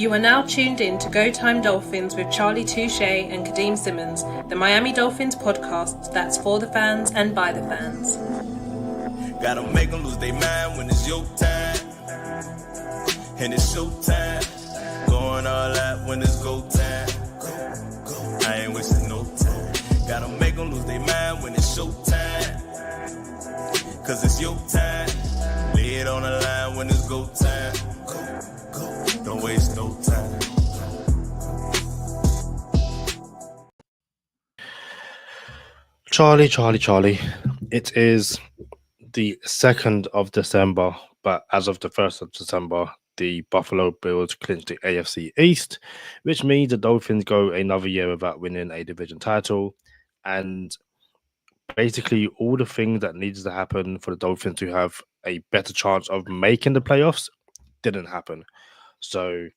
You are now tuned in to Go Time Dolphins with Charlie Touche and Kadeem Simmons, the Miami Dolphins podcast that's for the fans and by the fans. Gotta make them lose their mind when it's your time. And it's show time. Going all out when it's go time. I ain't wasting no time. Gotta make them lose their mind when it's show time. Cause it's your time. Lay it on the line when it's go time. Don't waste no time. Charlie. It is the 2nd of December, but as of the 1st of December, the Buffalo Bills clinched the AFC East, which means the Dolphins go another year without winning a division title. And basically all the things that needs to happen for the Dolphins to have a better chance of making the playoffs didn't happen. So,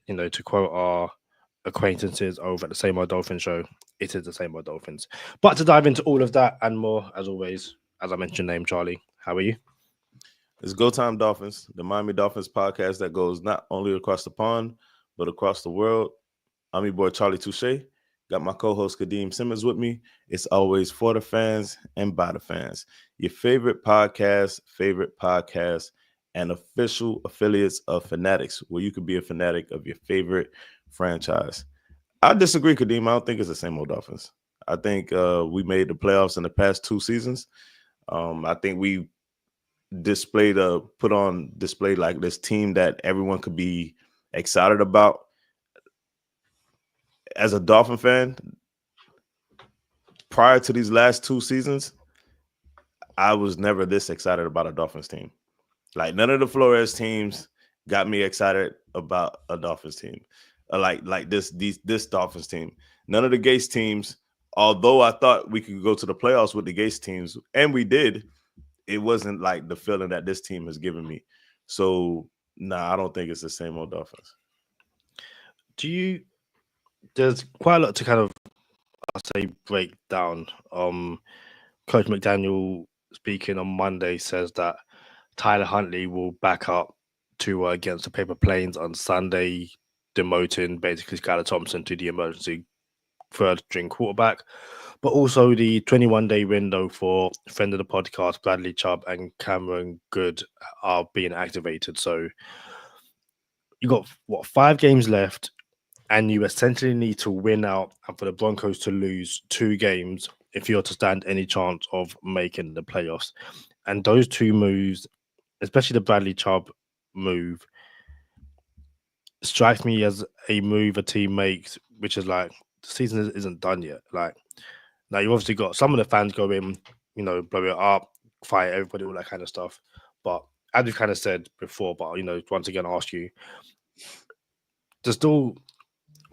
to quote our acquaintances over at the Same Old Dolphins show, it is the Same Old Dolphins. But to dive into all of that and more, as always, as I mentioned, name Charlie, how are you? It's Go Time Dolphins, the Miami Dolphins podcast that goes not only across the pond, but across the world. I'm your boy, Charlie Touche. Got my co-host, Kadeem Simmons, with me. It's always for the fans and by the fans. Your favorite podcast, and official affiliates of Fanatics, where you could be a fanatic of your favorite franchise. I disagree, Kadeem. I don't think it's the Same Old Dolphins. I think we made the playoffs in the past 2 seasons. I think we put on display like this team that everyone could be excited about. As a Dolphin fan, prior to these last 2 seasons, I was never this excited about a Dolphins team. Like, none of the Flores teams got me excited about a Dolphins team. Like this Dolphins team. None of the Gates teams, although I thought we could go to the playoffs with the Gates teams, and we did, it wasn't like the feeling that this team has given me. So, I don't think it's the Same Old Dolphins. There's quite a lot to kind of, break down. Coach McDaniel, speaking on Monday, says that Tyler Huntley will back up to against the Paper Planes on Sunday, demoting basically Skylar Thompson to the emergency third-string quarterback. But also the 21-day window for friend of the podcast, Bradley Chubb and Cameron Good, are being activated. So you got, 5 games left, and you essentially need to win out and for the Broncos to lose 2 games if you're to stand any chance of making the playoffs. And those 2 moves, especially the Bradley Chubb move, strikes me as a move a team makes, which is like, the season isn't done yet. Like, now you've obviously got some of the fans go in, blow it up, fight everybody, all that kind of stuff. But as we've kind of said before, but once again, ask you, there's still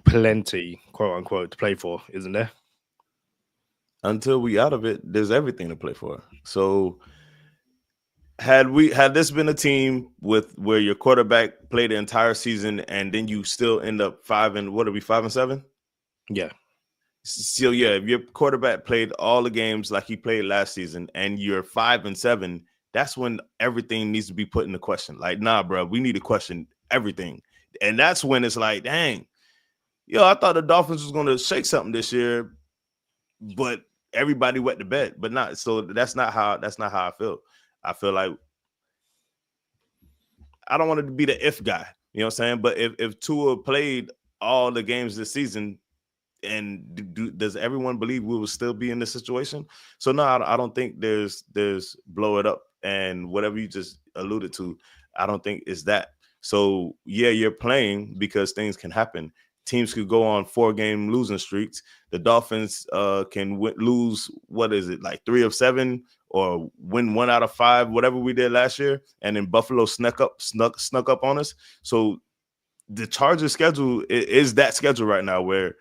plenty, quote unquote, to play for, isn't there? Until we out of it, there's everything to play for. So had this been a team where your quarterback played the entire season and then you still end up 5-7? Yeah. So yeah, if your quarterback played all the games like he played last season and you're 5-7, that's when everything needs to be put into question. Like, nah, bro, we need to question everything. And that's when it's like, dang, I thought the Dolphins was going to shake something this year, but everybody wet the bed. But not. So that's not how I feel. I feel like I don't want to be the if guy. You know what I'm saying? But if Tua played all the games this season, and does everyone believe we will still be in this situation? So no, I don't think there's blow it up and whatever you just alluded to. I don't think it's that. So yeah, you're playing because things can happen. Teams could go on 4-game losing streaks. The Dolphins can lose, what is it, like 3 of 7 or win 1 out of 5, whatever we did last year. And then Buffalo snuck up on us. So the Chargers schedule is that schedule right now where,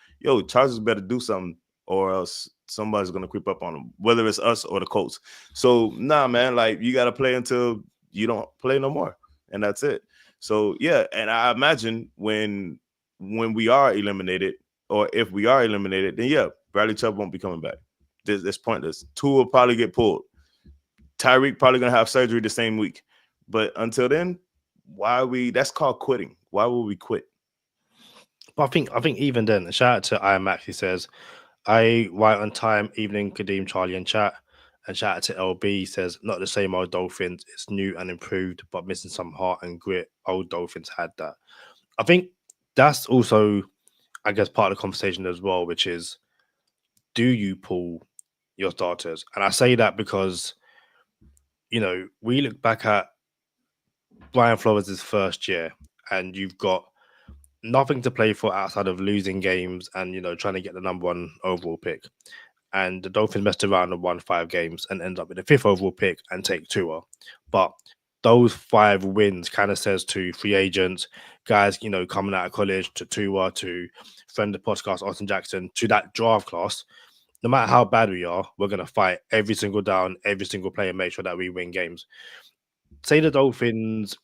Chargers better do something or else somebody's going to creep up on them, whether it's us or the Colts. So, nah, man, like, you got to play until you don't play no more. And that's it. So, yeah, and I imagine when we are eliminated, or if we are eliminated, then, yeah, Bradley Chubb won't be coming back. It's pointless. Tua will probably get pulled. Tyreek probably going to have surgery the same week. But until then, that's called quitting. Why would we quit? But I think even then, shout out to IMAX. He says, "I right on time, evening, Kadeem, Charlie, and chat." And shout out to LB. He says, "Not the same old Dolphins. It's new and improved, but missing some heart and grit. Old Dolphins had that." I think that's also, I guess, part of the conversation as well, which is, do you pull your starters? And I say that because, we look back at Brian Flores' first year, and you've got nothing to play for outside of losing games and trying to get the number one overall pick. And the Dolphins messed around and won 5 games and end up with the 5th overall pick and take Tua. But those 5 wins kind of says to free agents, guys, coming out of college, to Tua, to friend of the podcast, Austin Jackson, to that draft class, no matter how bad we are, we're going to fight every single down, every single play, and make sure that we win games. Say the Dolphins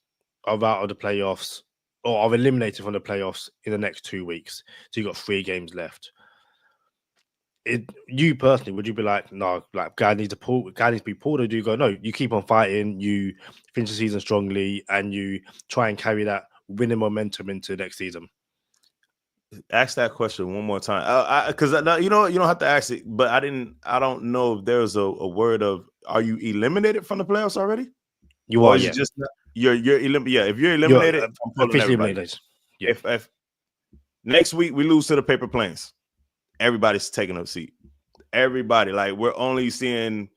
are out of the playoffs or are eliminated from the playoffs in the next 2 weeks. So you've got 3 games left. You personally, would you be like, no, like guy needs to be pulled, or do you go, no, you keep on fighting, you finish the season strongly, and you try and carry that winning momentum into next season? Ask that question one more time, because you don't have to ask it, but I don't know if there's a word of, are you eliminated from the playoffs already? You are, yeah. You're eliminated. Yeah, if you're eliminated, you're officially eliminated. Yeah. If next week we lose to the Paper Planes, everybody's taking a seat. Everybody, like we're seeing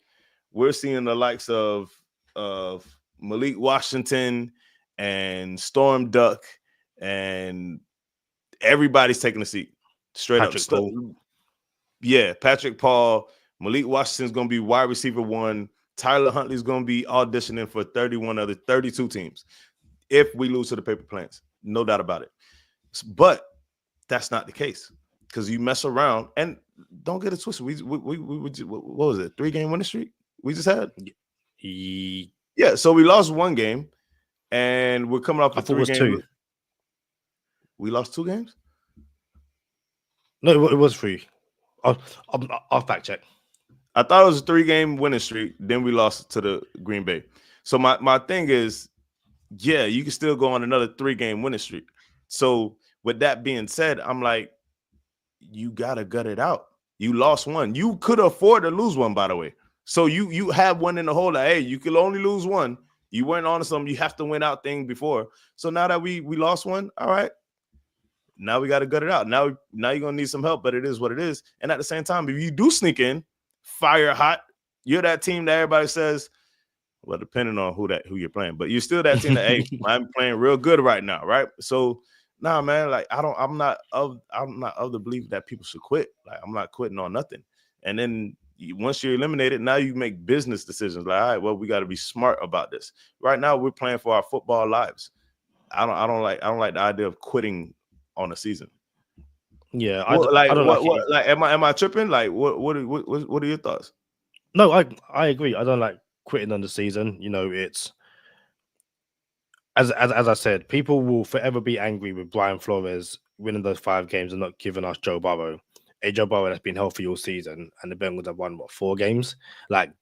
the likes of Malik Washington and Storm Duck, and everybody's taking a seat. Straight Patrick up. Paul. Yeah, Patrick Paul, Malik Washington's gonna be wide receiver 1. Tyler Huntley's gonna be auditioning for 31 other 32 teams if we lose to the Paper Planes. No doubt about it. But that's not the case, because you mess around, and don't get it twisted. We what was it? 3-game winning streak we just had? Yeah. So we lost 1 game, and we're coming off a 3-game. We lost 2 games. No, it was 3. I'll fact check. I thought it was a 3-game winning streak. Then we lost to the Green Bay. So my thing is, yeah, you can still go on another 3-game winning streak. So with that being said, I'm like, you gotta gut it out. You lost 1. You could afford to lose 1, by the way. So you have 1 in the hole. Like, hey, you could only lose 1. You weren't on something. You have to win out thing before. So now that we lost 1, all right. Now we got to gut it out. Now you're gonna need some help, but it is what it is. And at the same time, if you do sneak in, fire hot, you're that team that everybody says, well, depending on who you're playing, but you're still that team that, hey, I'm playing real good right now, right? So nah, man, like I'm not of the belief that people should quit. Like, I'm not quitting on nothing. And then once you're eliminated, now you make business decisions. Like, all right, well, we got to be smart about this. Right now, we're playing for our football lives. I don't like the idea of quitting on a season. Yeah, am I tripping? Like, what are your thoughts? No, I agree. I don't like quitting on the season. It's as I said, people will forever be angry with Brian Flores winning those 5 games and not giving us Joe Burrow. A Joe Burrow that's been healthy all season, and the Bengals have won 4 games. That's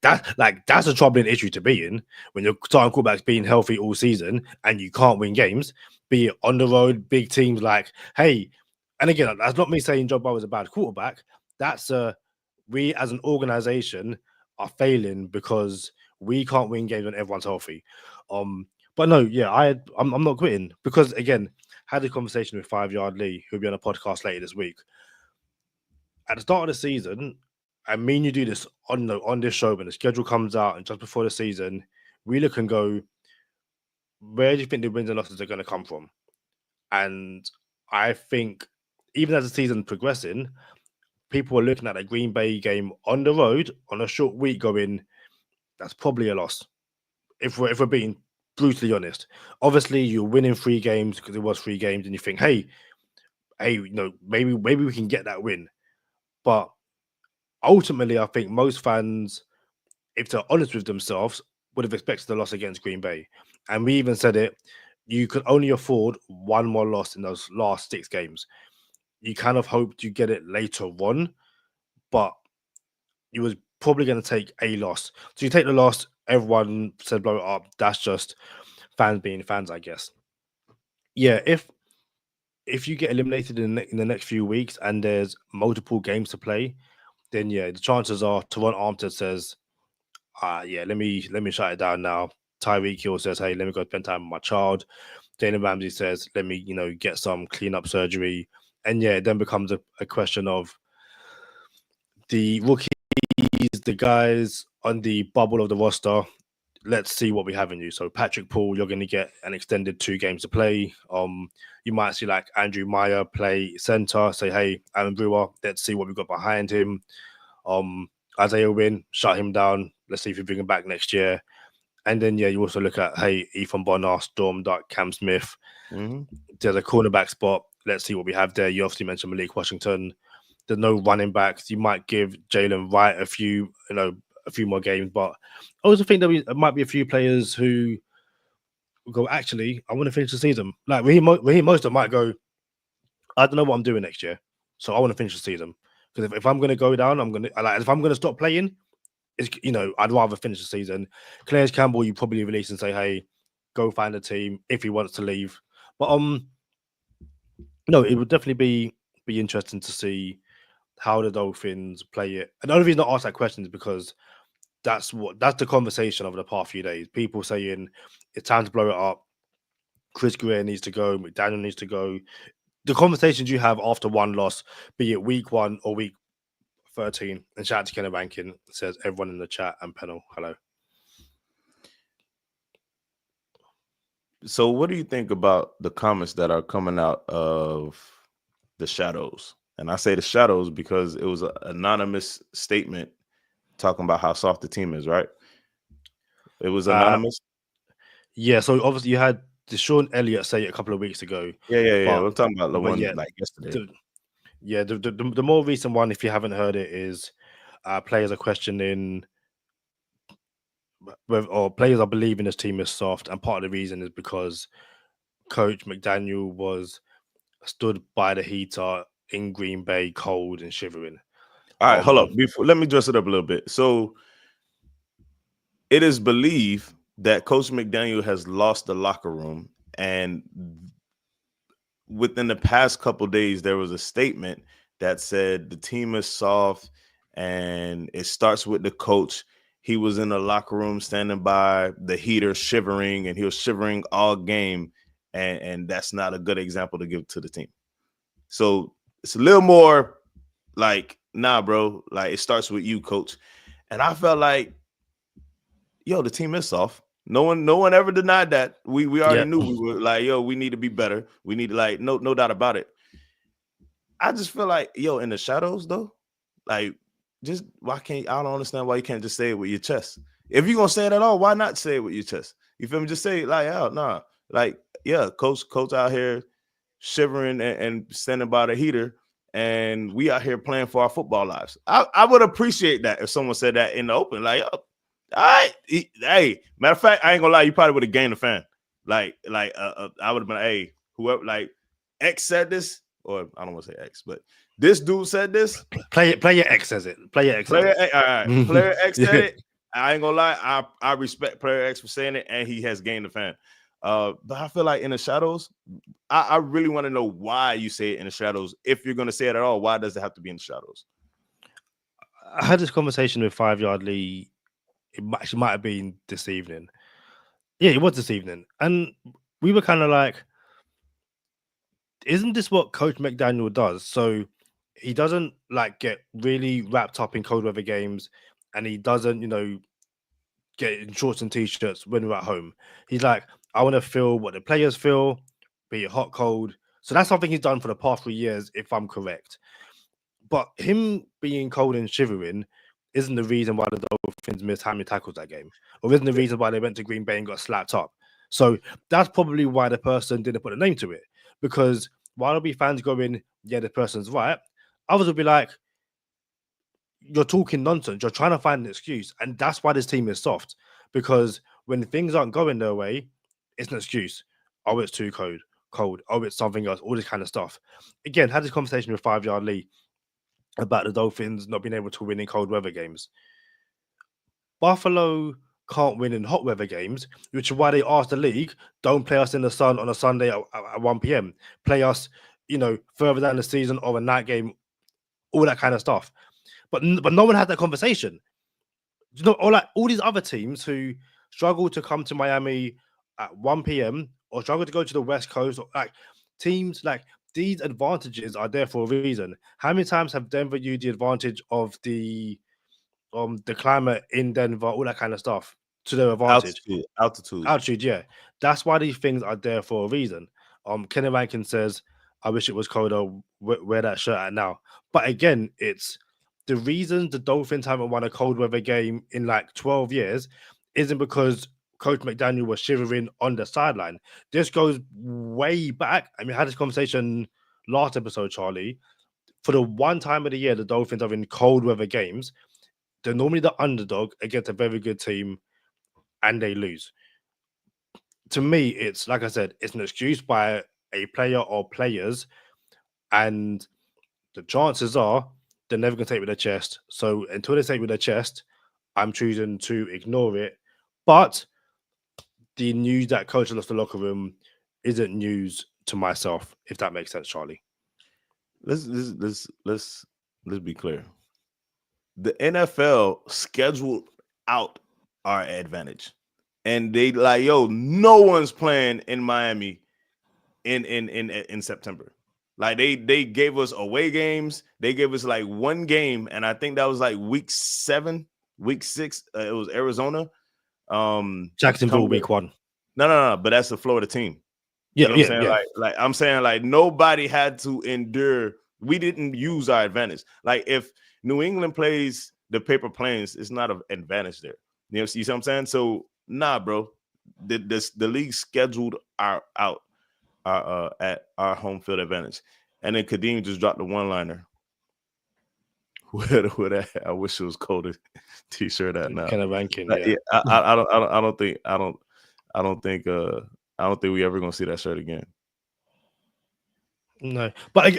a troubling issue to be in, when your starting quarterback's being healthy all season and you can't win games, be it on the road, big teams. Like, hey, and again, that's not me saying Joe Burrow is a bad quarterback. That's we as an organization are failing because we can't win games when everyone's healthy. But no, yeah, I'm not quitting, because again, had a conversation with 5 Yard Lee, who'll be on a podcast later this week. At the start of the season, I mean, you do this on this show, when the schedule comes out and just before the season, we look and go, where do you think the wins and losses are going to come from? And I think even as the season progressing, people are looking at a Green Bay game on the road on a short week going, that's probably a loss. If we're being brutally honest. Obviously, you're winning 3 games because it was 3 games, and you think, hey, maybe we can get that win. But ultimately, I think most fans, if they're honest with themselves, would have expected a loss against Green Bay. And we even said it, you could only afford 1 more loss in those last 6 games. You kind of hoped you get it later on, but you was probably going to take a loss. So you take the loss, everyone said blow it up. That's just fans being fans, I guess. Yeah, if if you get eliminated in the next few weeks and there's multiple games to play, then yeah, the chances are Teron Armstead says, yeah, let me shut it down now. Tyreek Hill says, hey, let me go spend time with my child. Jalen Ramsey says, let me, get some cleanup surgery. And yeah, it then becomes a question of the rookies, the guys on the bubble of the roster. Let's see what we have in you. So Patrick Paul, you're going to get an extended 2 games to play. You might see like Andrew Meyer play center. Say, hey, Aaron Brewer, let's see what we've got behind him. Isaiah Wynn, shut him down. Let's see if we bring him back next year. And then yeah, you also look at, hey, Ethan Bonner, Storm Duck, Cam Smith. There's a cornerback spot. Let's see what we have there. You obviously mentioned Malik Washington. There's no running backs. You might give Jalen Wright a few more games, but I also think there might be a few players who go, actually, I want to finish the season. Like Raheem Mostert might go, I don't know what I'm doing next year, so I want to finish the season. Because if I'm going to go down, if I'm going to stop playing, I'd rather finish the season. Calais Campbell, you probably release and say, hey, go find a team if he wants to leave. But no, it would definitely be interesting to see how the Dolphins play it. And the only reason I ask that question is because that's the conversation over the past few days. People saying it's time to blow it up. Chris Greer needs to go. McDaniel needs to go. The conversations you have after one loss, be it week 1 or week 13. And shout out to Kenneth Rankin, says everyone in the chat and panel, hello. So what do you think about the comments that are coming out of the Shadows? And I say the Shadows because it was an anonymous statement talking about how soft the team is, right? It was anonymous? Yeah, so obviously you had Deshaun Elliott say it a couple of weeks ago. Yeah. We're talking about the one like yesterday. The more recent one, if you haven't heard it, is players are questioning or players are believing this team is soft, and part of the reason is because Coach McDaniel was stood by the heater in Green Bay, cold and shivering. All right, hold up. Let me dress it up a little bit. So it is believed that Coach McDaniel has lost the locker room, and within the past couple of days, there was a statement that said the team is soft, and it starts with the coach. He was in the locker room standing by the heater, shivering, and he was shivering all game, and that's not a good example to give to the team. So it's a little more like, nah, bro, like it starts with you, coach. And I felt like, the team is soft. No one ever denied that. We already knew we were like, we need to be better. We need to, like, no doubt about it. I just feel like, in the Shadows though, like, just I don't understand why you can't just say it with your chest. If you're gonna say it at all, why not say it with your chest? You feel me? Just say it like, coach out here shivering and standing by the heater, and we out here playing for our football lives. I would appreciate that if someone said that in the open, like, all right, hey, matter of fact, I ain't gonna lie, you probably would have gained a fan. I would have been, hey, whoever, like, X said this, or I don't want to say X, but this dude said this. Player X says it. Player X. Player X said it. I ain't gonna lie, I respect Player X for saying it, and he has gained a fan. But I feel like in the Shadows, I really want to know why you say it in the Shadows. If you're gonna say it at all, why does it have to be in the Shadows? I had this conversation with 5 Yard Lee. It actually might have been this evening. Yeah, it was this evening. And we were kind of like, isn't this what Coach McDaniel does? So he doesn't like get really wrapped up in cold weather games, and he doesn't, get in shorts and t-shirts when we're at home. He's like, I want to feel what the players feel, be it hot, cold. So that's something he's done for the past 3 years, if I'm correct. But him being cold and shivering isn't the reason why the Dolphins missed how many tackles that game, or isn't the reason why they went to Green Bay and got slapped up. So that's probably why the person didn't put a name to it. Because while there'll be fans going, yeah, the person's right, others will be like, you're talking nonsense. You're trying to find an excuse. And that's why this team is soft. Because when things aren't going their way, it's an excuse. Oh, it's too cold. Oh, it's something else. All this kind of stuff. Again, had this conversation with 5 Yard Lee about the Dolphins not being able to win in cold weather games. Buffalo can't win in hot weather games, which is why they asked the league, don't play us in the sun on a Sunday at 1 p.m. Play us further down the season or a night game, all that kind of stuff. But no one had that conversation. All these other teams who struggle to come to Miami at 1 p.m. or struggle to go to the West Coast, teams like these advantages are there for a reason. How many times have Denver used the advantage of the climate in Denver, all that kind of stuff to their advantage? Altitude, yeah. That's why these things are there for a reason. Kenny Rankin says, I wish it was colder, wear that shirt at now. But again, it's the reason the Dolphins haven't won a cold weather game in 12 years isn't because Coach McDaniel was shivering on the sideline. This goes way back. I mean, I had this conversation last episode, Charlie. For the one time of the year the Dolphins are in cold weather games, they're normally the underdog against a very good team, and they lose. To me, it's like I said, it's an excuse by a player or players, and the chances are they're never going to take it with their chest. So until they take it with their chest, I'm choosing to ignore it. But the news that coach left the locker room isn't news to myself, if that makes sense, Charlie. Let's be clear. The NFL scheduled out our advantage, and they no one's playing in Miami in September. They gave us away games. They gave us one game, and I think that was week 6. It was Arizona. Jacksonville week 1. No, but that's the Florida team. Yeah, you know what I'm saying? I'm saying nobody had to endure. We didn't use our advantage. If New England plays the paper planes, it's not an advantage there. You see what I'm saying? So nah, bro. The league scheduled at our home field advantage, and then Kadeem just dropped the one-liner. I wish it was colder t-shirt at now. Kind of ranking. Yeah. I don't think we ever gonna see that shirt again. No, but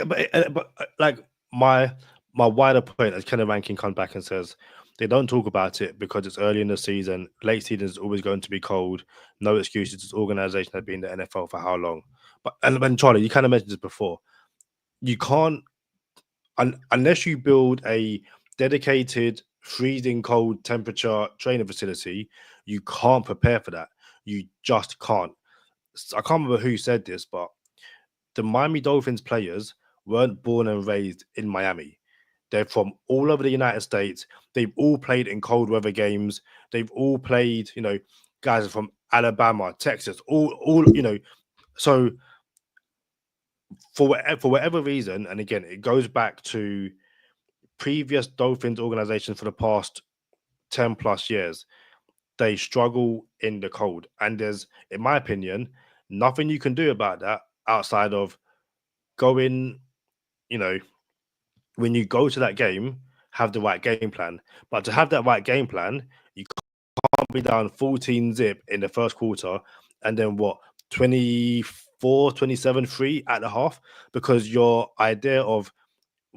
my wider point, as Kenneth Rankin comes back and says, they don't talk about it because it's early in the season. Late season is always going to be cold. No excuses. This organization has been in the NFL for how long? But and Charlie, you kind of mentioned this before. You can't, unless you build a dedicated freezing cold temperature training facility, you can't prepare for that. You just can't. I can't remember who said this, but the Miami Dolphins players weren't born and raised in Miami. They're from all over the United States. They've all played in cold weather games. They've all played, guys from Alabama, Texas, all. So for whatever reason, and again, it goes back to previous Dolphins organizations for the past 10 plus years. They struggle in the cold, and there's, in my opinion, nothing you can do about that outside of going, when you go to that game, have the right game plan. But to have that right game plan, you can't be down 14 zip in the first quarter and then 27-3 at the half, because your idea of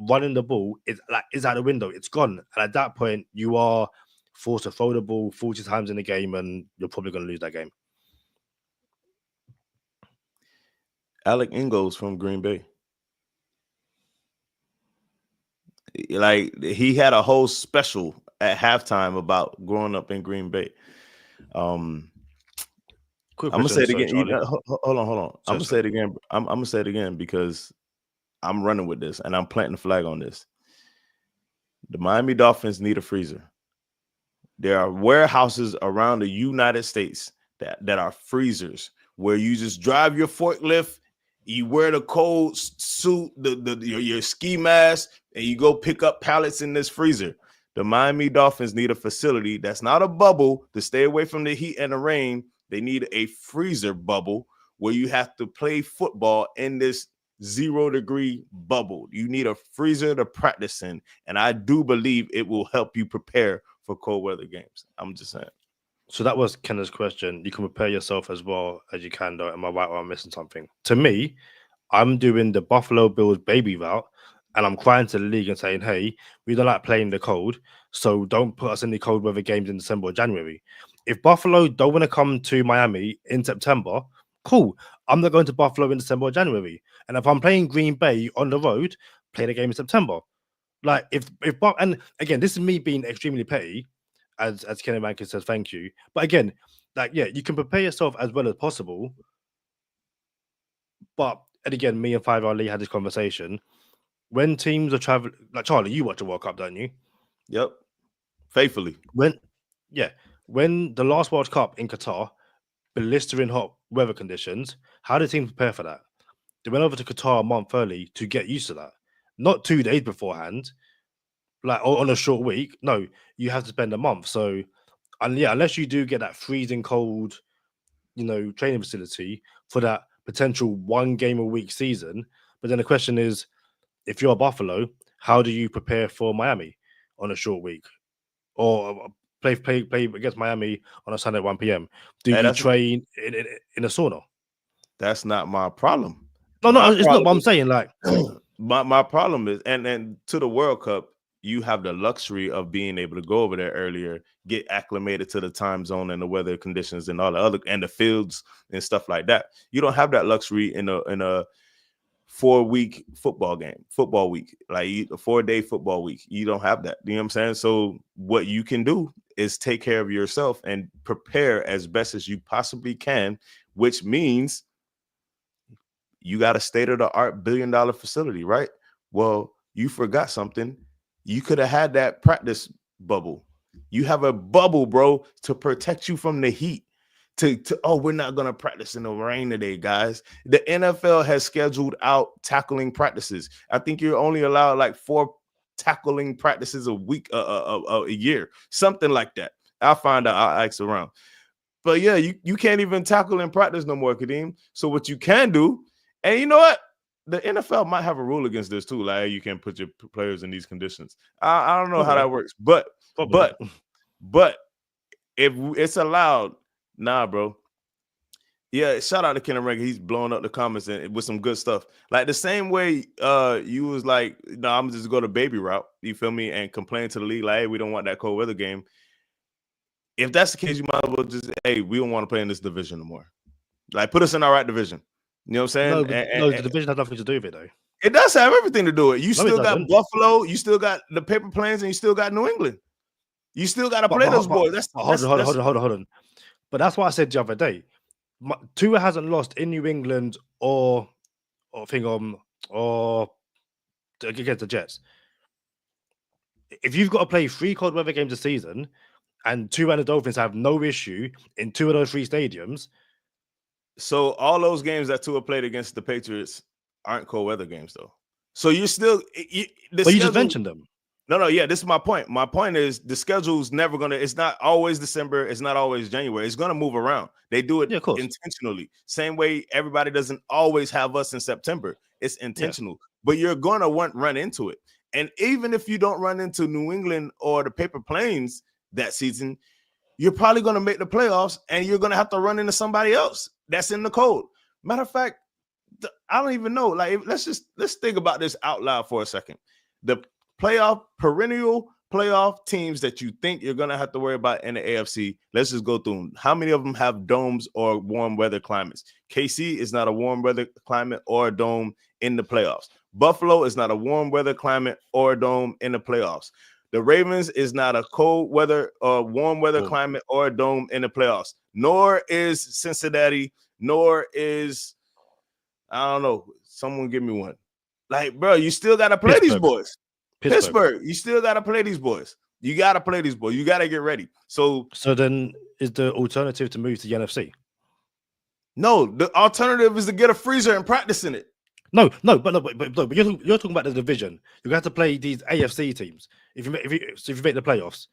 running the ball is out the window. It's gone. And at that point, you are forced to throw the ball 40 times in the game, and you're probably going to lose that game. Alec Ingold's from Green Bay. He had a whole special at halftime about growing up in Green Bay. I'm gonna say it again. Hold on. I'm gonna say it again. I'm gonna say it again because I'm running with this and I'm planting the flag on this. The Miami Dolphins need a freezer. There are warehouses around the United States that are freezers where you just drive your forklift, you wear the cold suit, your ski mask, and you go pick up pallets in this freezer. The Miami Dolphins need a facility that's not a bubble to stay away from the heat and the rain. They need a freezer bubble where you have to play football in this 0-degree bubble. You need a freezer to practice in, and I do believe it will help you prepare for cold weather games. I'm just saying. So that was Kenna's question. You can prepare yourself as well as you can, though. Am I right or am I missing something? To me, I'm doing the Buffalo Bills baby route, and I'm crying to the league and saying, hey, we don't like playing the cold, so don't put us in the cold weather games in December or January. If Buffalo don't want to come to Miami in September, cool. I'm not going to Buffalo in December or January. And if I'm playing Green Bay on the road, play the game in September. Like and again, this is me being extremely petty, as Kenny Mankin says, thank you. But again, like, yeah, you can prepare yourself as well as possible. But and again, me and Five Ali had this conversation. When teams are traveling, like Charlie, you watch the World Cup, don't you? Yep. Faithfully. When the last World Cup in Qatar, blistering hot weather conditions, how did teams prepare for that? They went over to Qatar a month early to get used to that. Not 2 days beforehand, like on a short week. No, you have to spend a month. So, and yeah, unless you do get that freezing cold, training facility for that potential 1 game a week season. But then the question is, if you're Buffalo, how do you prepare for Miami on a short week, or play against Miami on a Sunday at 1 p.m.? Do you train in a sauna? That's not my problem. No, it's not what I'm saying. Like, my problem is, and to the World Cup, you have the luxury of being able to go over there earlier, get acclimated to the time zone and the weather conditions and all the other, and the fields and stuff like that. You don't have that luxury in a 4-week football week, like a 4-day football week. You don't have that. You know what I'm saying? So what you can do is take care of yourself and prepare as best as you possibly can, which means you got a state-of-the-art billion-dollar facility, right? Well, you forgot something. You could have had that practice bubble. You have a bubble, bro, to protect you from the heat. We're not going to practice in the rain today, guys. The NFL has scheduled out tackling practices. I think you're only allowed like 4 tackling practices a week, a year, something like that. I'll find out. I'll ask around. But yeah, you can't even tackle in practice no more, Kadeem. So what you can do, and you know what? The NFL might have a rule against this too. Like, you can't put your players in these conditions. I don't know how that works, but if it's allowed, nah, bro. Yeah, shout out to Ken Rankin. He's blowing up the comments and with some good stuff. Like the same way you was like, no, I'm just go to baby route. You feel me? And complain to the league like, hey, we don't want that cold weather game. If that's the case, you might as well just, hey, we don't want to play in this division anymore. Like, put us in our right division. You know what I'm saying? No, the division has nothing to do with it, though. It does have everything to do with it. You still got Buffalo, you still got the paper planes, and you still got New England. You still got to play those boys. Hold on. But that's what I said the other day. Tua hasn't lost in New England or against the Jets. If you've got to play 3 cold weather games a season, and Tua and the Dolphins have no issue in 2 of those 3 stadiums. So all those games that Tua played against the Patriots aren't cold weather games, though. So you're still. But you just mentioned them. No. Yeah, this is my point. My point is the schedule's never gonna. It's not always December. It's not always January. It's gonna move around. They do it intentionally. Same way everybody doesn't always have us in September. It's intentional. Yeah. But you're gonna run into it. And even if you don't run into New England or the Paper Plains that season, you're probably gonna make the playoffs, and you're gonna have to run into somebody else that's in the cold. Matter of fact, I don't even know. Like, let's think about this out loud for a second. The perennial playoff teams that you think you're going to have to worry about in the AFC, let's just go through them. How many of them have domes or warm weather climates? KC is not a warm weather climate or a dome in the playoffs. Buffalo is not a warm weather climate or a dome in the playoffs. The Ravens is not a cold weather or warm weather climate or a dome in the playoffs. Nor is Cincinnati, nor is, I don't know, someone give me one. Like, bro, you still got to play these boys. Pittsburgh, you still got to play these boys. You got to play these boys. You got to get ready. So then is the alternative to move to the NFC? No, the alternative is to get a freezer and practice in it. But you're talking about the division. You have to play these AFC teams if you make the playoffs.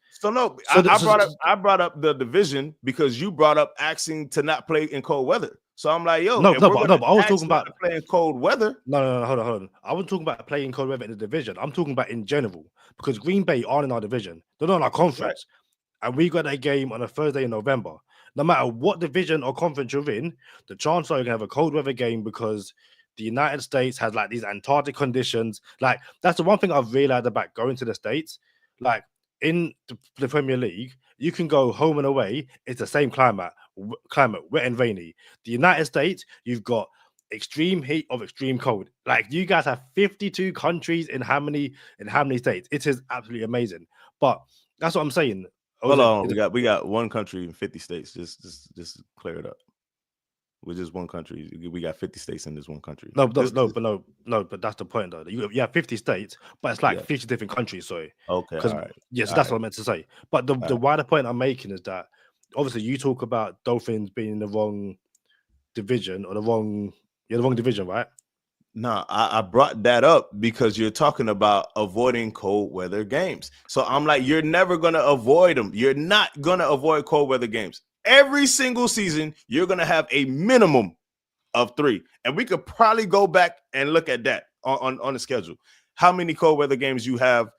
I brought up the division because you brought up asking to not play in cold weather. So I'm like, yo, but I was talking about playing cold weather. No, hold on. I wasn't talking about playing cold weather in the division. I'm talking about in general because Green Bay aren't in our division. They're not in our conference, and we got that game on a Thursday in November. No matter what division or conference you're in, the chance are you're gonna have a cold weather game because the United States has like these Antarctic conditions. Like, that's the one thing I've realized about going to the States. Like, in the Premier League, you can go home and away. It's the same climate, wet and rainy. The United States, you've got extreme heat of extreme cold. Like you guys have 52 countries in how many states? It is absolutely amazing. But that's what I'm saying. Hold on, we got one country in 50 states. Just clear it up. We're just one country. We got 50 states in this one country. But that's the point though. You have 50 states, but it's like 50 different countries. Sorry. Okay. All right. Yes, that's what I meant to say. But the wider point I'm making is that obviously you talk about Dolphins being in the wrong division or the wrong division, right? No, I brought that up because you're talking about avoiding cold weather games. So I'm like, you're never going to avoid them. You're not going to avoid cold weather games. Every single season, you're going to have a minimum of 3. And we could probably go back and look at that on the schedule. How many cold weather games you have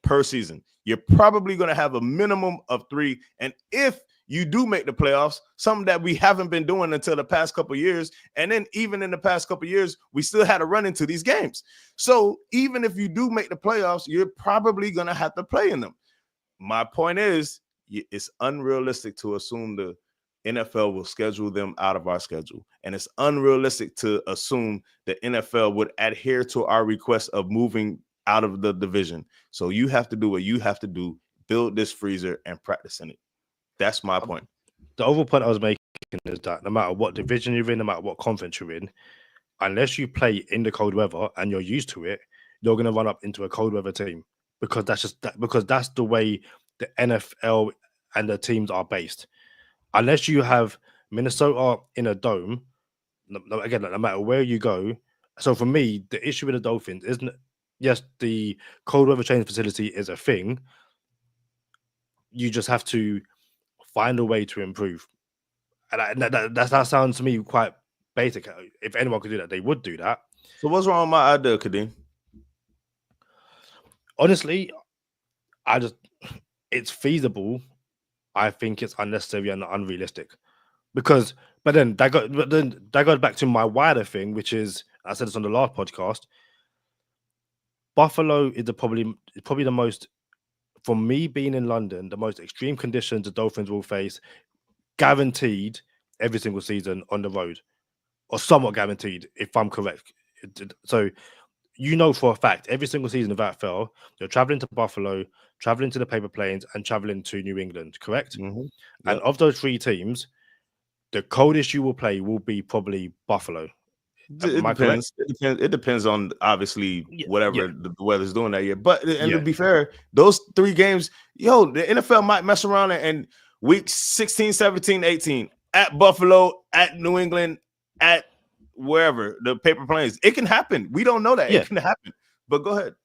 per season? You're probably going to have a minimum of 3. And if you do make the playoffs, something that we haven't been doing until the past couple of years. And then even in the past couple of years, we still had to run into these games. So even if you do make the playoffs, you're probably going to have to play in them. My point is, it's unrealistic to assume the NFL will schedule them out of our schedule. And it's unrealistic to assume the NFL would adhere to our request of moving out of the division. So you have to do what you have to do, build this freezer and practice in it. That's my point. The overall point I was making is that no matter what division you're in, no matter what conference you're in, unless you play in the cold weather and you're used to it, you're going to run up into a cold weather team because that's the way the NFL and the teams are based. Unless you have Minnesota in a dome, again, no matter where you go. So for me, the issue with the Dolphins isn't, yes, the cold weather training facility is a thing. You just have to find a way to improve. And that sounds to me quite basic. If anyone could do that, they would do that. So what's wrong with my idea, Kadeem? Honestly, it's feasible. I think it's unnecessary and unrealistic. But then that goes back to my wider thing, which is, I said this on the last podcast, Buffalo is probably the most, for me being in London, the most extreme conditions the Dolphins will face, guaranteed every single season on the road, or somewhat guaranteed, if I'm correct. So, for a fact, every single season without fail, you're traveling to Buffalo, traveling to the paper planes, and traveling to New England, correct? Mm-hmm. Yep. And of those 3 teams, the coldest you will play will be probably Buffalo. It depends on obviously whatever the weather's doing that year. But to be fair, those 3 games, the NFL might mess around and week 16, 17, 18 at Buffalo, at New England, at wherever the paper planes. It can happen. We don't know that. It can happen. But go ahead.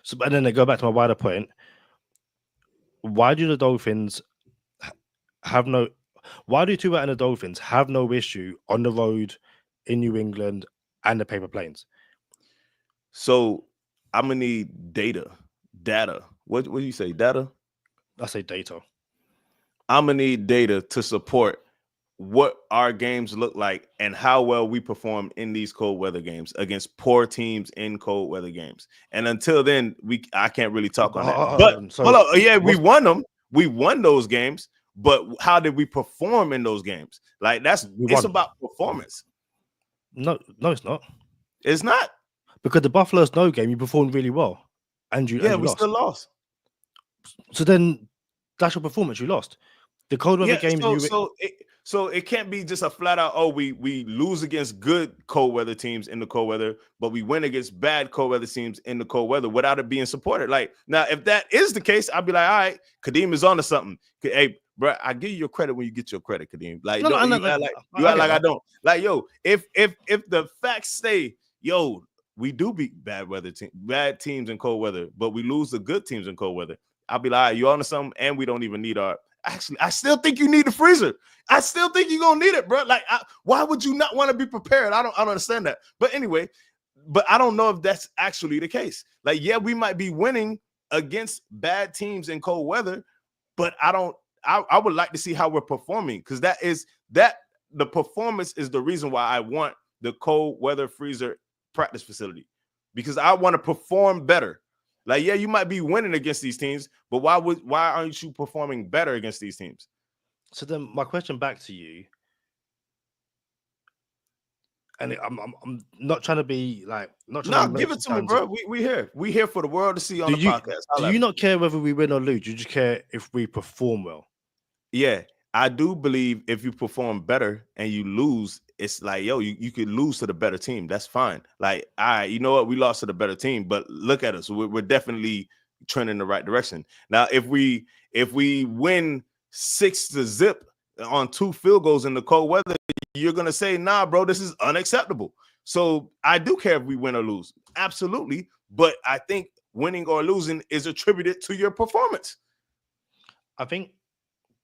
So, and then they go back to my wider point. Why do the Dolphins have no? Why do Tua and the Dolphins have no issue on the road in New England and the paper planes? So I'm gonna need data. What do you say? Data? I say data. I'm gonna need data to support what our games look like and how well we perform in these cold weather games against poor teams in cold weather games. And until then, I can't really talk on that. But hold on. We won them. We won those games. But how did we perform in those games? Like it's about performance. No, it's not. It's not. Because the Buffalo Snow game, you performed really well. And we lost. Still lost. So then that's your performance. You lost. The cold weather games. So it can't be just a flat out, we lose against good cold weather teams in the cold weather, but we win against bad cold weather teams in the cold weather without it being supported. Like, now, if that is the case, I'd be like, all right, Kadeem is on to something. Hey, bro, I give you your credit when you get your credit, Kadeem. Like, you act like I don't. Like, if the facts stay, we do beat bad teams in cold weather, but we lose the good teams in cold weather. I'll be like, all right, you on to something, and we don't even need our. Actually, I still think you need the freezer. I still think you're gonna need it, bro. Like, why would you not want to be prepared? I don't understand that. But anyway, I don't know if that's actually the case. Like, we might be winning against bad teams in cold weather, but I would like to see how we're performing, because the performance is the reason why I want the cold weather freezer practice facility, because I want to perform better. Like, yeah, you might be winning against these teams, but why aren't you performing better against these teams? So then my question back to you, and I'm not trying to be like Give it to me, bro. We here. We here for the world to see on the podcast. Do you not care whether we win or lose? You just care if we perform well. Yeah, I do believe if you perform better and you lose, it's like, yo, you could lose to the better team. That's fine. Like, all right, you know what? We lost to the better team, but look at us. We're definitely trending in the right direction. Now, if we win 6-0 on 2 field goals in the cold weather, you're gonna say, nah, bro, this is unacceptable. So I do care if we win or lose. Absolutely. But I think winning or losing is attributed to your performance. I think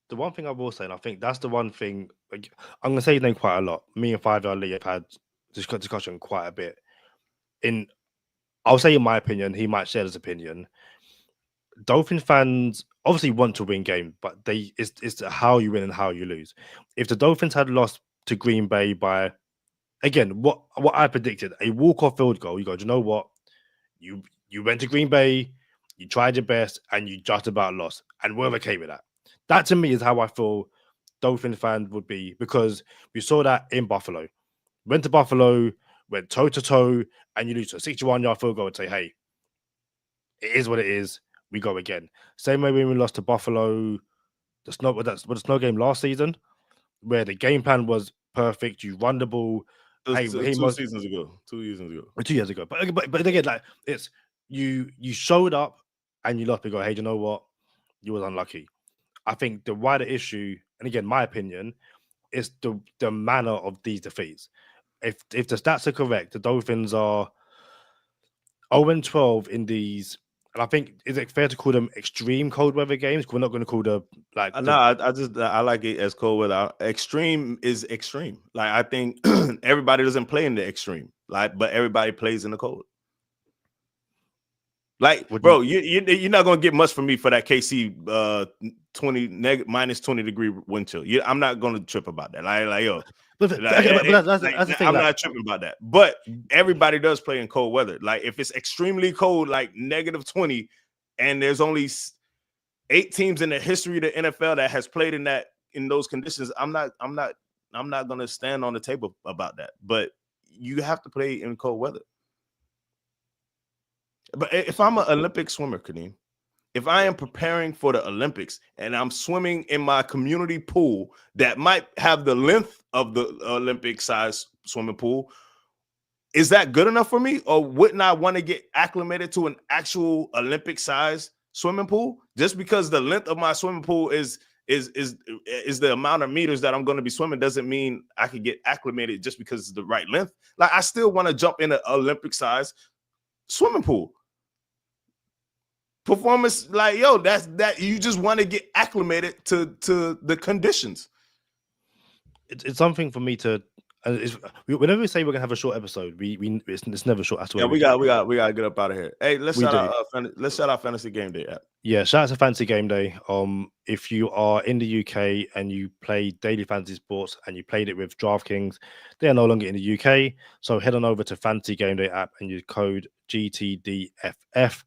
the one thing I will say, and I think that's the one thing, like, I'm going to say his name quite a lot. Me and Five Lee have had this discussion quite a bit. I'll say in my opinion, he might share his opinion. Dolphin fans obviously want to win games, but it's how you win and how you lose. If the Dolphins had lost to Green Bay by, again, what I predicted, a walk-off field goal, you go, do you know what? You went to Green Bay, you tried your best, and you just about lost. And we're okay with that. That to me is how I feel Dolphin fans would be, because we saw that in Buffalo. Went to Buffalo, went toe-to-toe, and you lose to a 61-yard field goal and say, hey, it is what it is. We go again. Same way when we lost to Buffalo, the snow game last season, where the game plan was perfect. You run the ball. Two seasons ago. 2 years ago. 2 years ago. But again, like, it's you showed up and you lost. We go, hey, you know what? You was unlucky. I think the wider issue, and again, my opinion, is the manner of these defeats. If the stats are correct, the Dolphins are 0-12 in these. And I think, is it fair to call them extreme cold weather games? We're not going to call the like. No, I like it as cold weather. Extreme is extreme. Like, I think everybody doesn't play in the extreme. Like, but everybody plays in the cold. Like, bro, you're not gonna get much from me for that KC minus 20 degree wind chill. I'm not gonna trip about that. I'm not tripping about that. But everybody does play in cold weather. Like, if it's extremely cold, like -20, and there's only 8 teams in the history of the NFL that has played in those conditions, I'm not gonna stand on the table about that. But you have to play in cold weather. But if I'm an Olympic swimmer, Kadeem, if I am preparing for the Olympics and I'm swimming in my community pool that might have the length of the Olympic size swimming pool, is that good enough for me? Or wouldn't I want to get acclimated to an actual Olympic size swimming pool? Just because the length of my swimming pool is the amount of meters that I'm going to be swimming doesn't mean I could get acclimated just because it's the right length. Like, I still want to jump in an Olympic size swimming pool. Performance, like, yo, that you just want to get acclimated to the conditions. It's something for me to. Whenever we say we're gonna have a short episode, it's never short at all. Yeah, we gotta get up out of here. Hey, let's shout out Fantasy Game Day app. Yeah, shout out to Fantasy Game Day. If you are in the UK and you play daily fantasy sports and you played it with DraftKings, they are no longer in the UK. So head on over to Fantasy Game Day app and use code GTDFF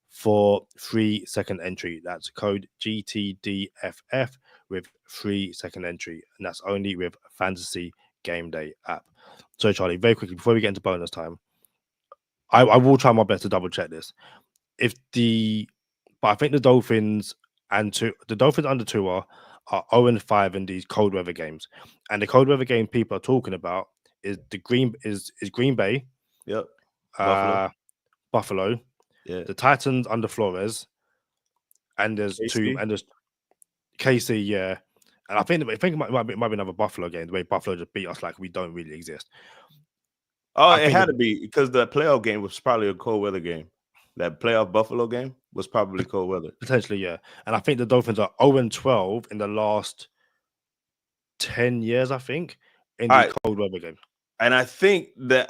for free second entry. That's code GTDFF with free second entry, and that's only with Fantasy Game Day app. So, Charlie, very quickly before we get into bonus time, I will try my best to double check this. But I think the Dolphins the Dolphins under Tua are 0-5 in these cold weather games, and the cold weather game people are talking about is Green Bay, yep, Buffalo. Yeah, the Titans under Flores, and there's KC, yeah, and I think it might be another Buffalo game. The way Buffalo just beat us like we don't really exist. Oh, it had to be because the playoff game was probably a cold weather game. That playoff Buffalo game was probably cold weather, potentially, yeah. And I think the Dolphins are 0-12 in the last 10 years. I think in the cold weather game. And I think that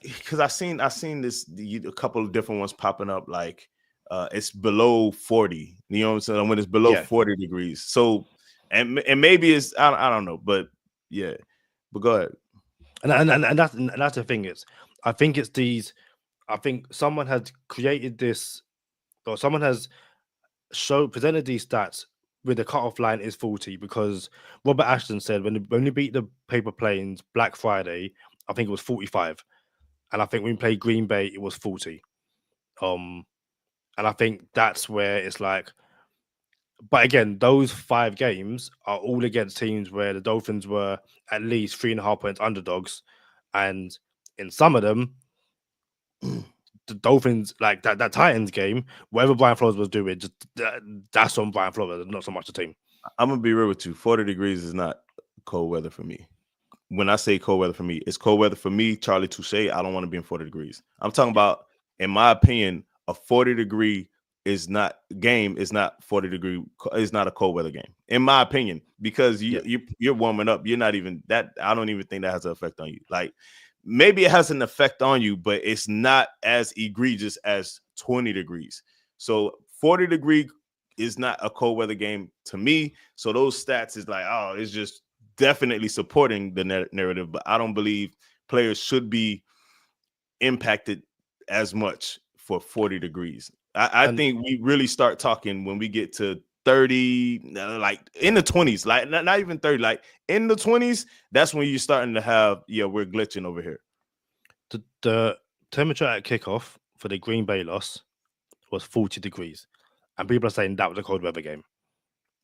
because I seen this a couple of different ones popping up, like it's below 40. You know what I'm saying? When it's below 40 degrees. So and maybe it's I don't know, but yeah. But go ahead. And that's the thing. I think someone has created this or someone has presented these stats with the cutoff line is 40 because Robert Ashton said when we beat the Paper Planes Black Friday, I think it was 45, and I think when we played Green Bay it was 40. And I think that's where it's like. But again, those 5 games are all against teams where the Dolphins were at least 3.5 points underdogs, and in some of them, the Dolphins, like that Titans game, whatever Brian Flores was doing, just that's on Brian Flores, not so much the team. I'm gonna be real with you. 40 degrees is not cold weather for me. When I say cold weather for me, it's cold weather for me, Charlie Touche. I don't want to be in 40 degrees. I'm talking about, in my opinion, a 40-degree is not 40 degree. It's not a cold weather game, in my opinion, because you're warming up. You're not even that. I don't even think that has an effect on you. Like, maybe it has an effect on you, but it's not as egregious as 20 degrees. So 40 degree is not a cold weather game to me. So those stats is like, oh, it's just definitely supporting the narrative, but I don't believe players should be impacted as much for 40 degrees. I think we really start talking when we get to 30, like in the 20s, like not even 30, like in the 20s. That's when you're starting to have, we're glitching over here. The temperature at kickoff for the Green Bay loss was 40 degrees, and people are saying that was a cold weather game.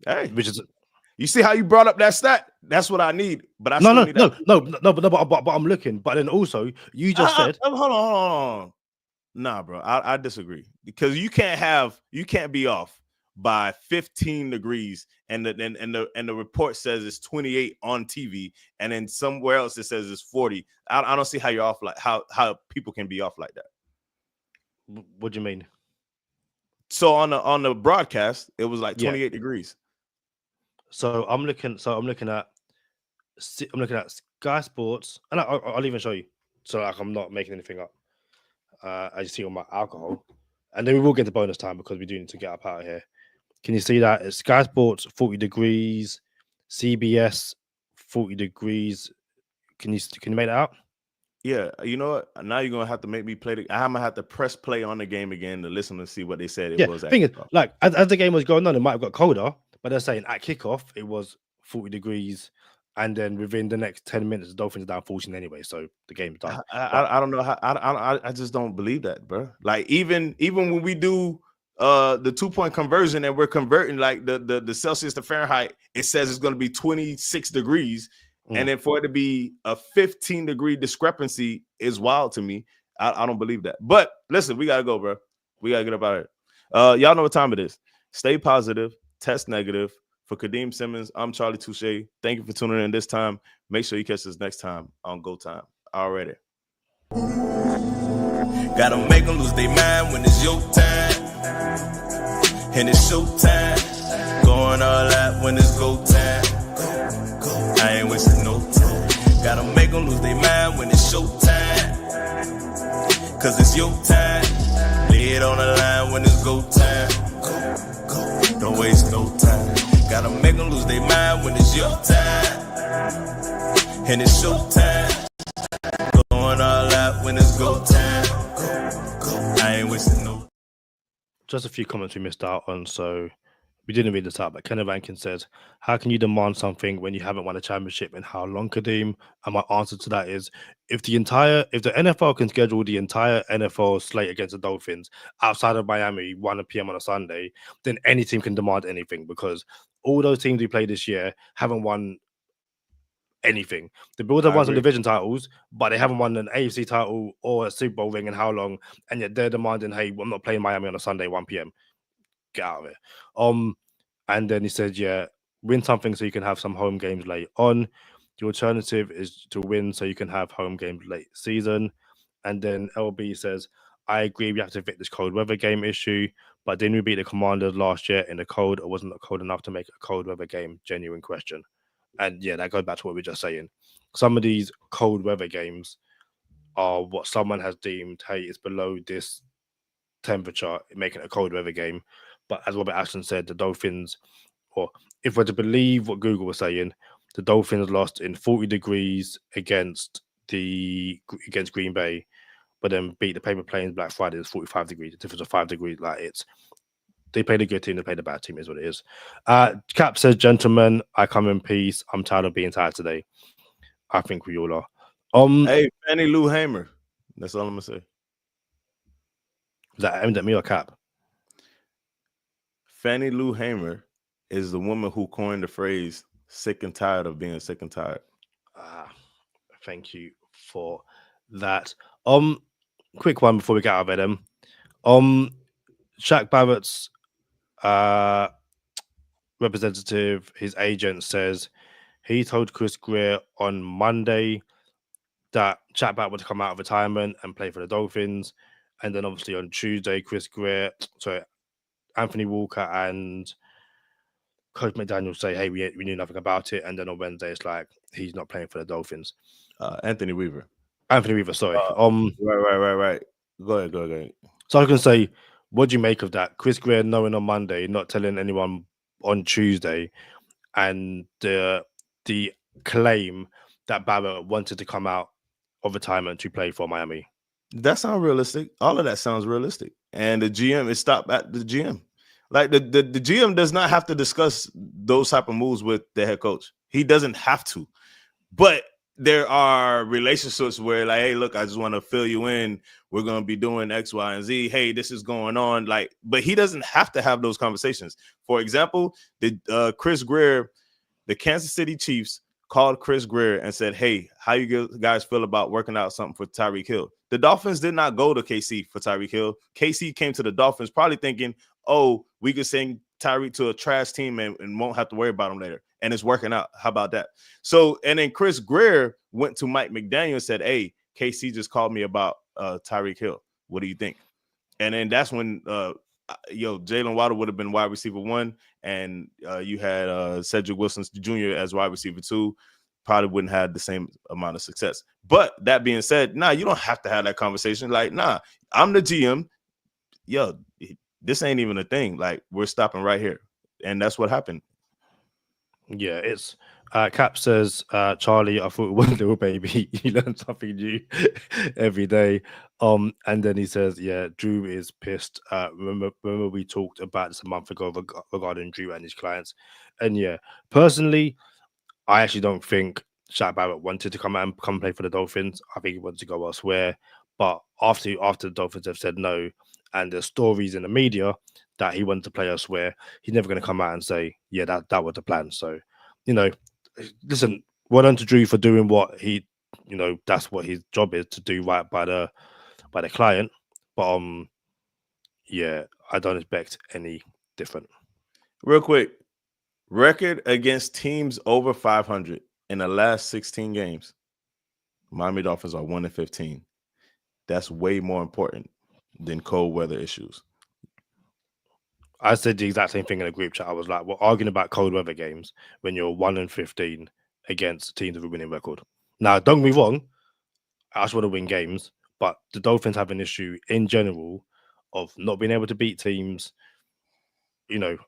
Hey, which is. You see how you brought up that stat? That's what I need. But But I'm looking. But then also, you just said, hold on. Nah, bro, I disagree, because you can't be off by 15 degrees, and the report says it's 28 on TV, and then somewhere else it says it's 40. I don't see how you're off, like how people can be off like that. What do you mean? So on the broadcast, it was like 28 degrees. So I'm looking at Sky Sports, and I'll even show you. So like I'm not making anything up. I see on my alcohol, and then we will get to bonus time because we do need to get up out of here. Can you see that? It's Sky Sports 40 degrees, CBS 40 degrees. Can you make that out? Yeah, you know what? Now you're gonna have to make me play. I'm gonna have to press play on the game again to listen to see what they said it was. Thing is, like as the game was going on, it might have got colder, but they're saying at kickoff it was 40 degrees. And then within the next 10 minutes, the Dolphins are down 14 anyway, so the game's done. I don't know how. I just don't believe that, bro. Like even when we do the 2-point conversion and we're converting like the Celsius to Fahrenheit, it says it's going to be 26 degrees, and then for it to be a 15-degree discrepancy is wild to me. I don't believe that. But listen, we gotta go, bro. We gotta get up out of here. Y'all know what time it is. Stay positive. Test negative. For Kadeem Simmons, I'm Charlie Touche. Thank you for tuning in this time. Make sure you catch us next time on Go Time. Already. Gotta make them lose their mind when it's your time. And it's show time. Going all out when it's go time. I ain't wasting no time. Gotta make them lose their mind when it's show time. Cause it's your time. Lay it on the line when it's go time. Don't waste no time. Gotta make them lose their mind when it's your time. And it's show time. Going all out when it's go time. I ain't wasting no. Just a few comments we missed out on, so we didn't read this out, but Kenneth Rankin says, how can you demand something when you haven't won a championship in how long, Kadeem? And my answer to that is, if the NFL can schedule the entire NFL slate against the Dolphins outside of Miami, 1 p.m. on a Sunday, then any team can demand anything, because all those teams we played this year haven't won anything. The Bills have won some division titles, but they haven't won an AFC title or a Super Bowl ring in how long, and yet they're demanding, hey, I'm not playing Miami on a Sunday, 1 p.m. Get out of it. And then he said, win something so you can have some home games late on. The alternative is to win so you can have home games late season. And then LB says, I agree we have to fit this cold weather game issue, but didn't we beat the Commanders last year in the cold, or wasn't it cold enough to make a cold weather game? Genuine question. And yeah, that goes back to what we were just saying. Some of these cold weather games are what someone has deemed, hey, it's below this temperature, making it a cold weather game. But as Robert Ashton said, the Dolphins, or if we're to believe what Google was saying, the Dolphins lost in 40 degrees against Green Bay. but then beat the paper planes Black Friday is 45 degrees. The difference of 5 degrees, they played a good team, they played a bad team, is what it is. Cap says, gentlemen, I come in peace. I'm tired of being tired today. I think we all are. Hey, Fannie Lou Hamer. That's all I'm gonna say. Is that aimed at me or Cap? Fannie Lou Hamer is the woman who coined the phrase "sick and tired of being sick and tired." Thank you for that. Quick one before we get out of it. Shaq Barrett's representative, his agent, says he told Chris Greer on Monday that Shaq Barrett would come out of retirement and play for the Dolphins, and then obviously on Tuesday, Anthony Walker and Coach McDaniel say, "Hey, we knew nothing about it," and then on Wednesday, it's like he's not playing for the Dolphins. Anthony Weaver, sorry. Right. Go ahead. So I was going to say, what do you make of that? Chris Greer knowing on Monday, not telling anyone on Tuesday, and the claim that Barrett wanted to come out of retirement to play for Miami. That sounds realistic. All of that sounds realistic. And the GM is stopped at the GM. Like the GM does not have to discuss those type of moves with the head coach. He doesn't have to. But there are relationships where, like, hey, look, I just want to fill you in. We're going to be doing X, Y, and Z. Hey, this is going on. Like, but he doesn't have to have those conversations. For example, Chris Greer, the Kansas City Chiefs, called Chris Greer and said, hey, how you guys feel about working out something for Tyreek Hill? The Dolphins did not go to KC for Tyreek Hill. KC came to the Dolphins probably thinking, oh, we could send Tyreek to a trash team and won't have to worry about him later. And it's working out. How about that? So, and then Chris Greer went to Mike McDaniel and said, hey, KC just called me about Tyreek Hill. What do you think? And then that's when Jalen Waddle would have been wide receiver 1, and you had Cedric Wilson Jr. as wide receiver 2. Probably wouldn't have the same amount of success. But that being said, you don't have to have that conversation. Like, I'm the GM. Yo, this ain't even a thing. Like, we're stopping right here. And that's what happened. Yeah, it's Cap says, Charlie, I thought it was a little baby. He learned something new every day. And then he says, yeah, Drew is pissed. Remember we talked about this a month ago regarding Drew and his clients. And yeah, personally, I actually don't think Shaq Barrett wanted to come play for the Dolphins. I think he wanted to go elsewhere. But after the Dolphins have said no, and there's stories in the media that he wanted to play elsewhere, he's never going to come out and say, yeah, that was the plan. So, listen, well done to Drew for doing what he, that's what his job is, to do right by the client. But yeah, I don't expect any different. Real quick, record against teams over 500 in the last 16 games. Miami Dolphins are 1-15. That's way more important than cold weather issues. I said the exact same thing in a group chat. I was like, we're arguing about cold weather games when you're 1-15 against teams with a winning record. Now, don't get me wrong, I just want to win games, but the Dolphins have an issue in general of not being able to beat teams,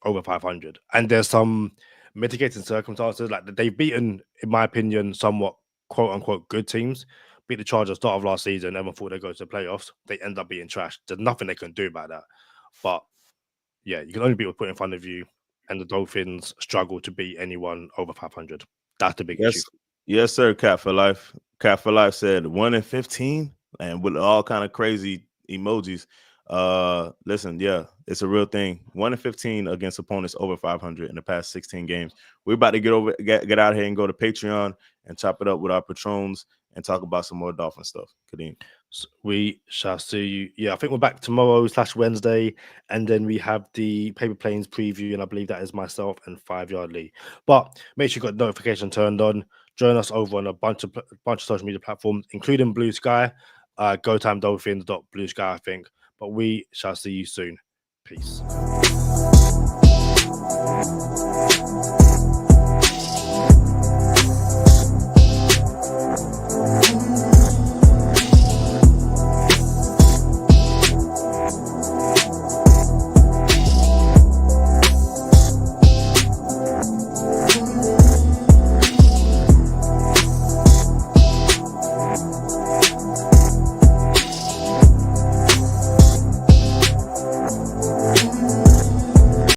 over 500. And there's some mitigating circumstances. Like, they've beaten, in my opinion, somewhat quote-unquote good teams. Beat the Chargers start of last season. Everyone thought they'd go to the playoffs. They end up being trashed. There's nothing they can do about that. But yeah, you can only beat what's put in front of you, and the Dolphins struggle to beat anyone over 500. That's the big issue. Yes, sir. Cat for Life. Cat for Life said 1-15, and with all kind of crazy emojis. Listen, yeah, it's a real thing. 1-15 against opponents over 500 in the past 16 games. We're about to get out here and go to Patreon and chop it up with our patrons and talk about some more Dolphin stuff. Kadeem. So we shall see you. Yeah, I think we're back tomorrow/Wednesday, and then we have the Paper Planes preview, and I believe that is myself and 5 Yard Lee. But make sure you got notification turned on. Join us over on a bunch of social media platforms, including Blue Sky, gotimedolphins.bluesky, I think. But we shall see you soon. Peace.